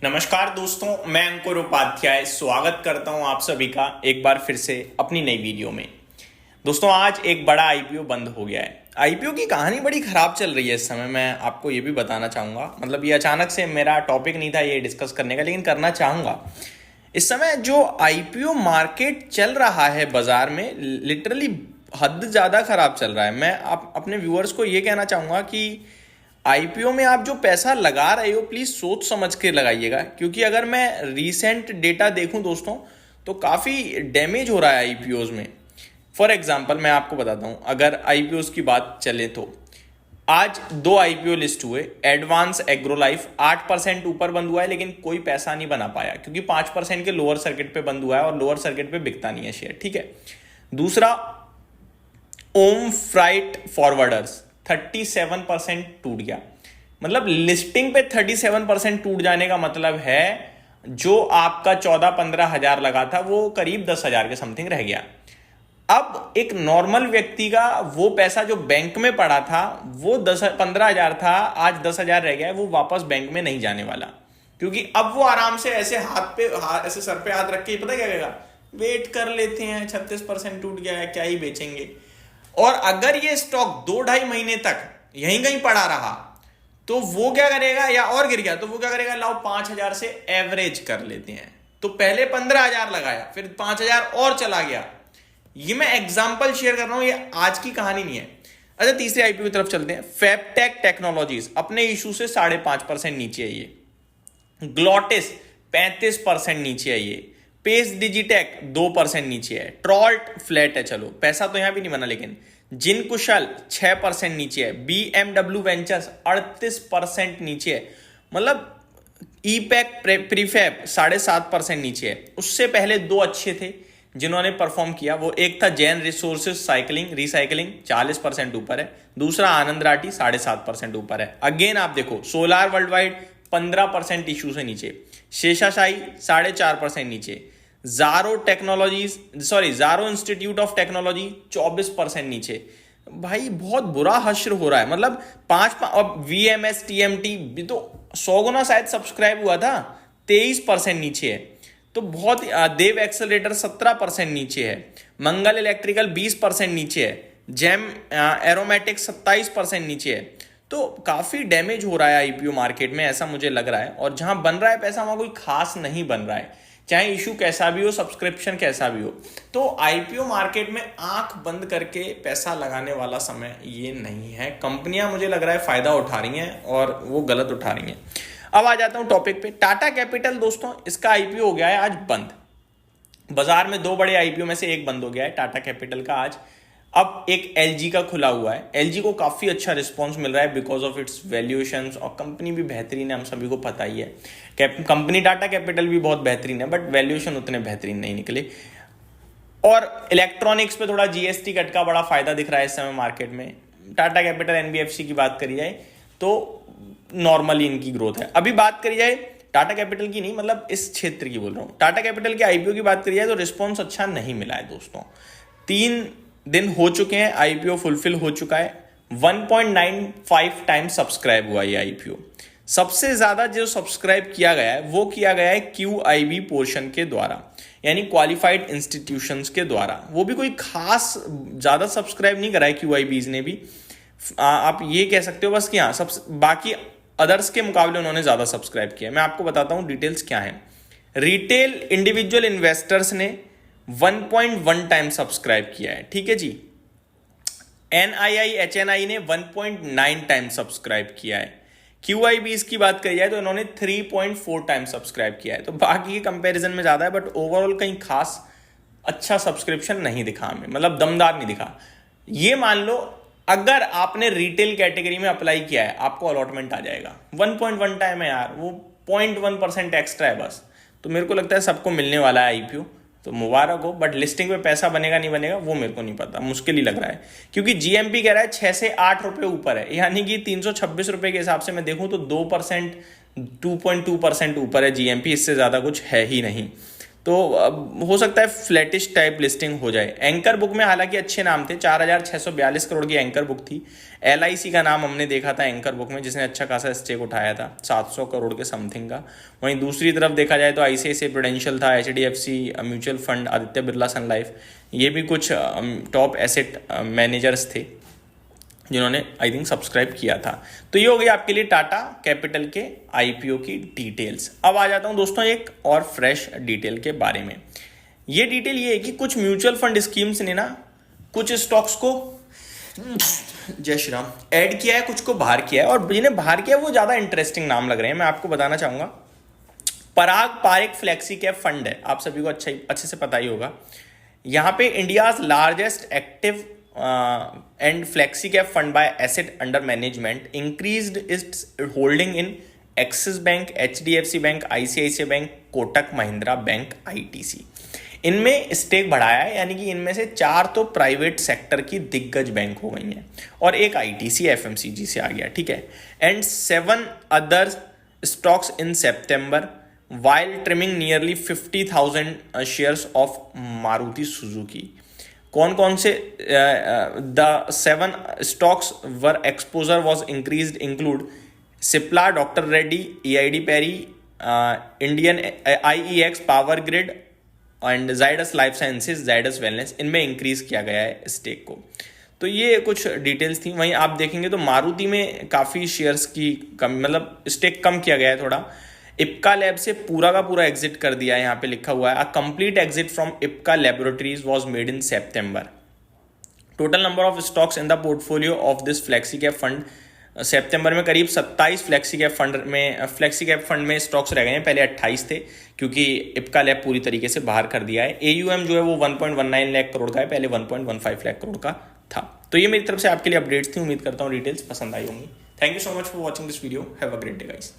नमस्कार दोस्तों, मैं अंकुर उपाध्याय स्वागत करता हूं आप सभी का एक बार फिर से अपनी नई वीडियो में। दोस्तों, आज एक बड़ा आईपीओ बंद हो गया है। आईपीओ की कहानी बड़ी खराब चल रही है इस समय। मैं आपको ये भी बताना चाहूंगा, मतलब ये अचानक से मेरा टॉपिक नहीं था ये डिस्कस करने का, लेकिन करना चाहूंगा। इस समय जो आईपीओ मार्केट चल रहा है बाजार में, लिटरली हद ज्यादा खराब चल रहा है। मैं अपने व्यूअर्स को ये कहना चाहूंगा कि आईपीओ में आप जो पैसा लगा रहे हो प्लीज सोच समझ के लगाइएगा, क्योंकि अगर मैं रीसेंट डेटा देखूं दोस्तों तो काफी डैमेज हो रहा है आईपीओज में। फॉर एग्जांपल मैं आपको बताता हूं, अगर आईपीओज की बात चले तो आज दो आईपीओ लिस्ट हुए। एडवांस एग्रो लाइफ 8% ऊपर बंद हुआ है, लेकिन कोई पैसा नहीं बना पाया क्योंकि 5% के लोअर सर्किट पे बंद हुआ है और लोअर सर्किट पे बिकता नहीं है शेयर। ठीक है। दूसरा, ओम फ्राइट फॉरवर्डर्स 37% टूट गया। मतलब लिस्टिंग पे 37% टूट जाने का मतलब है जो आपका 14-15 हजार लगा था वो करीब 10 हजार के समथिंग रह गया। अब एक नॉर्मल व्यक्ति का वो पैसा जो बैंक में पड़ा था वो 10-15 हजार था, आज 10 हजार रह गया है। वो वापस बैंक में नहीं जाने वाला, क्योंकि अब वो आराम से ऐसे ऐसे सर पे हाथ रख के पता क्या कहेगा, वेट कर लेते हैं, 36% टूट गया है, क्या ही बेचेंगे। और अगर ये स्टॉक 2-2.5 महीने तक यहीं कहीं पड़ा रहा तो वो क्या करेगा, या और गिर गया तो वो क्या करेगा, लाओ 5,000 से एवरेज कर लेते हैं। तो पहले 15,000 लगाया, फिर 5,000 और चला गया। ये मैं एग्जांपल शेयर कर रहा हूं, ये आज की कहानी नहीं है। अच्छा, तीसरे आईपीओ की तरफ चलते हैं। फैबटेक टेक्नोलॉजीज अपने इशू से 5.5% नीचे है ये। ग्लोटिस 35% नीचे है ये। पेस डिजिटेक 2% नीचे है। ट्रॉल्ट फ्लैट है, चलो पैसा तो यहां भी नहीं बना, लेकिन जिन कुशल 6% नीचे है। बीएमडब्ल्यू वेंचर्स 38% नीचे है। मतलब ईपैक प्रीफैब 7.5% नीचे है। उससे पहले दो अच्छे थे जिन्होंने परफॉर्म किया, वो एक था जैन रिसोर्सेज रिसाइकलिंग 40% ऊपर है। दूसरा आनंद राठी 7.5% ऊपर है। अगेन आप देखो, सोलार वर्ल्ड वाइड 15% इशू से नीचे। शेषाशाही 4.5% नीचे। जारो इंस्टीट्यूट ऑफ टेक्नोलॉजी 24% नीचे। भाई बहुत बुरा हश्र हो रहा है। मतलब अब वीएमएस टीएमटी भी तो 100 गुना शायद सब्सक्राइब हुआ था, 23% नीचे है। तो बहुत देव एक्सेलरेटर 17% नीचे है। मंगल इलेक्ट्रिकल 20% नीचे है। जेम एरोमेटिक्स 27% नीचे है। तो काफी डैमेज हो रहा है आईपीओ मार्केट में, ऐसा मुझे लग रहा है। और जहां बन रहा है पैसा वहां कोई खास नहीं बन रहा है, चाहे इशू कैसा भी हो, सब्सक्रिप्शन कैसा भी हो। तो आईपीओ मार्केट में आंख बंद करके पैसा लगाने वाला समय ये नहीं है। कंपनियां मुझे लग रहा है फायदा उठा रही हैं और वो गलत उठा रही हैं। अब आ जाता हूं टॉपिक पे। टाटा कैपिटल दोस्तों, इसका आईपीओ हो गया है आज बंद। बाजार में दो बड़े आईपीओ में से एक बंद हो गया है टाटा कैपिटल का आज। अब एक एलजी का खुला हुआ है। एलजी को काफी अच्छा रिस्पांस मिल रहा है बिकॉज ऑफ इट्स वैल्यूएशंस, और कंपनी भी बेहतरीन है, हम सभी को पता ही है। कंपनी टाटा कैपिटल भी बहुत बेहतरीन है, बट वैल्यूएशन उतने बेहतरीन नहीं निकले। और इलेक्ट्रॉनिक्स पे थोड़ा जीएसटी कट का बड़ा फायदा दिख रहा है इस समय मार्केट में। टाटा कैपिटल एनबीएफसी की बात करी जाए तो नॉर्मली इनकी ग्रोथ है। अभी बात करी जाए टाटा कैपिटल की नहीं, मतलब इस क्षेत्र की बोल रहा हूं। टाटा कैपिटल के आईपीओ की बात करी जाए तो रिस्पॉन्स अच्छा नहीं मिला है दोस्तों। 3 दिन हो चुके हैं, आईपीओ फुलफिल हो चुका है। 1.95 टाइम सब्सक्राइब हुआ ये आईपीओ। सबसे ज्यादा जो सब्सक्राइब किया गया है वो किया गया है क्यूआईबी पोर्शन के द्वारा, यानी क्वालिफाइड इंस्टीट्यूशंस के द्वारा। वो भी कोई खास ज्यादा सब्सक्राइब नहीं करा है क्यूआईबीज ने भी। आप ये कह सकते हो बस कि हाँ, सब बाकी अदर्स के मुकाबले उन्होंने ज्यादा सब्सक्राइब किया। मैं आपको बताता हूं डिटेल्स क्या है। रिटेल इंडिविजुअल इन्वेस्टर्स ने 1.1 टाइम सब्सक्राइब किया है, ठीक है जी। एनआईआई एचएनआई ने 1.9 टाइम सब्सक्राइब किया है। क्यूआईबी की बात करी जाए तो इन्होंने 3.4 टाइम सब्सक्राइब किया है। तो बाकी के कंपैरिजन में ज्यादा है, बट ओवरऑल कहीं खास अच्छा सब्सक्रिप्शन नहीं दिखा हमें, मतलब दमदार नहीं दिखा। ये मान लो अगर आपने रिटेल कैटेगरी में अप्लाई किया है, आपको अलॉटमेंट आ जाएगा। 1.1 टाइम है यार, वो 0.1% एक्स्ट्रा है बस। तो मेरे को लगता है सबको मिलने वाला है आईपीओ, तो मुबारक हो। बट लिस्टिंग पे पैसा बनेगा नहीं बनेगा वो मेरे को नहीं पता, मुश्किल ही लग रहा है। क्योंकि जीएमपी कह रहा है 6 से 8 रुपए ऊपर है, यानी कि 326 रुपए के हिसाब से मैं देखूं तो 2%, 2.2% ऊपर है जीएमपी, इससे ज्यादा कुछ है ही नहीं। तो हो सकता है फ्लैटिश टाइप लिस्टिंग हो जाए। एंकर बुक में हालांकि अच्छे नाम थे, 4,642 करोड़ की एंकर बुक थी। LIC का नाम हमने देखा था एंकर बुक में, जिसने अच्छा खासा स्टेक उठाया था 700 करोड़ के समथिंग का। वहीं दूसरी तरफ देखा जाए तो ICICI प्रूडेंशियल था, HDFC mutual fund, Aditya Birla sun life, ये भी कुछ टॉप एसेट मैनेजर्स थे जिन्होंने आई थिंक सब्सक्राइब किया था। तो ये हो गई आपके लिए टाटा कैपिटल के IPO की डिटेल्स। अब आ जाता हूं दोस्तों एक और फ्रेश डिटेल के बारे में। ये डिटेल ये है कि कुछ म्यूचुअल फंड स्कीम्स ने ना कुछ स्टॉक्स को, जय श्री राम, ऐड किया है, कुछ को बाहर किया है, और जिन्हें बाहर किया है वो ज़्यादा इंटरेस्टिंग नाम लग रहे हैं। मैं आपको बताना चाहूँगा, पराग पारेख फ्लेक्सी कैप फंड है, आप सभी को अच्छे से पता ही होगा। यहाँ पे India's largest active and flexi cap fund by asset under management increased its holding in Axis Bank, HDFC Bank, ICICI Bank, Kotak Mahindra bank, ITC। इनमें स्टेक बढ़ाया है, यानी कि इनमें से 4 तो प्राइवेट सेक्टर की दिग्गज बैंक हो गई हैं और एक ITC FMCG से आ गया, ठीक है। And 7 other stocks in September while trimming nearly 50,000 shares of Maruti Suzuki। कौन कौन से the 7 stocks where exposure was increased include Cipla, doctor Reddy, EID Parry, Indian IEX power grid and Zydus life sciences, Zydus wellness, इनमें increase किया गया है stake को। तो ये कुछ डिटेल्स थी। वहीं आप देखेंगे तो मारुति में काफ़ी शेयर्स की कम, मतलब स्टेक कम किया गया है थोड़ा। इप्का लैब से पूरा का पूरा एग्जिट कर दिया है, यहाँ पे लिखा हुआ है, a complete exit from Ipca laboratories was made in September। Total number of stocks in the portfolio of this flexi cap fund, सितंबर में करीब 27 फ्लेक्सी कैप फंड में स्टॉक्स रह गए हैं, पहले 28 थे क्योंकि इप्का लैब पूरी तरीके से बाहर कर दिया है। AUM जो है वो 1.19 लाख करोड़ का है, पहले 1.15 लाख करोड़ का था। तो ये मेरी तरफ से आपके लिए अपडेट्स थी, उम्मीद करता हूँ डिटेल्स पसंद आई होंगी। Thank you so much for watching this video, have a great day guys.